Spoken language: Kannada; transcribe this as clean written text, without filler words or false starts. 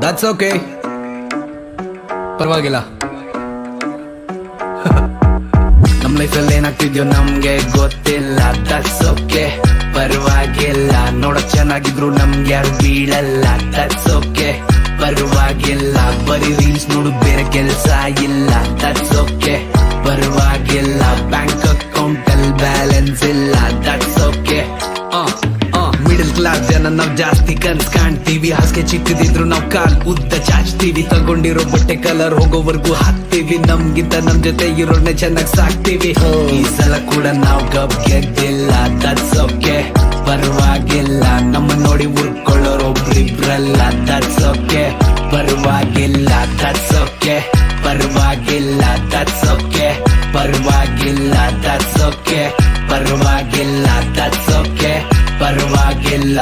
ದಟ್ಸ್ ಓಕೆ, ಪರವಾಗಿಲ್ಲ. ನಮ್ ಲೈಫಲ್ಲಿ ಏನಾಗ್ತಿದ್ಯೋ ನಮ್ಗೆ ಗೊತ್ತಿಲ್ಲ. ದಟ್ಸ್ ಓಕೆ, ಪರವಾಗಿಲ್ಲ. ನೋಡಕ್ ಚೆನ್ನಾಗಿದ್ರು ನಮ್ಗೆ ಯಾರು ಬೀಳಲ್ಲ. ದಟ್ಸ್ ಓಕೆ, ಪರವಾಗಿಲ್ಲ. ಬರೀ ರೀಲ್ಸ್ ನೋಡು, ಬೇರೆ ಕೆಲ್ಸ ಇಲ್ಲ. ದಟ್ಸ್ ಓಕೆ, ಪರವಾಗಿಲ್ಲ. ಬ್ಯಾಂಕ್ ಅಕೌಂಟ್ ಅಲ್ಲಿ ಬ್ಯಾಲೆನ್ಸ್ ಇಲ್ಲ. That's okay. ಮಿಡಲ್ ಕ್ಲಾಸ್ ಜನ ನಾವ್ ಜಾಸ್ತಿ ಕನ್ಸ್ ಕಾಣ್ತೀವಿ. ಹಾಸಿಗೆ ಚಿಕ್ಕದಿದ್ರು ನಾವ್ ಕಾಲ್ ಉದ್ದ ಚಾಚ್ತೀವಿ. ತಗೊಂಡಿರೋ ಬಟ್ಟೆ ಕಲರ್ ಹೋಗೋವರ್ಗು ಹಾಕ್ತಿವಿ. ನಮ್ಗಿಂತ ನಮ್ ಜೊತೆ ಇರೋರ್ನೆ ಚೆನ್ನಾಗ್ ಸಾಕ್ತಿವಿ. ಈ ಸಲ ಕೂಡ ನಾವ್ ಕಪ್ ಗೆದ್ದಿಲ್ಲ. ದಟ್ಸ್ ಓಕೆ, ಪರವಾಗಿಲ್ಲ. ನಮ್ಮ ನೋಡಿ ಉರ್ಕೊಳ್ಳೋರು ಒಬ್ರಿಬ್ರಲ್ಲ. ದಟ್ಸ್ ಓಕೆ, ಪರವಾಗಿಲ್ಲ. ದಟ್ಸ್ ಓಕೆ, ಪರವಾಗಿಲ್ಲ. ದಟ್ಸ್ ಓಕೆ, ಪರವಾಗಿಲ್ಲ. ದಟ್ಸ್ ಓಕೆ, ಪರವಾಗಿಲ್ಲ. ದಟ್ಸ್ ಓಕೆ, ಪರವಾಗಿಲ್ಲ.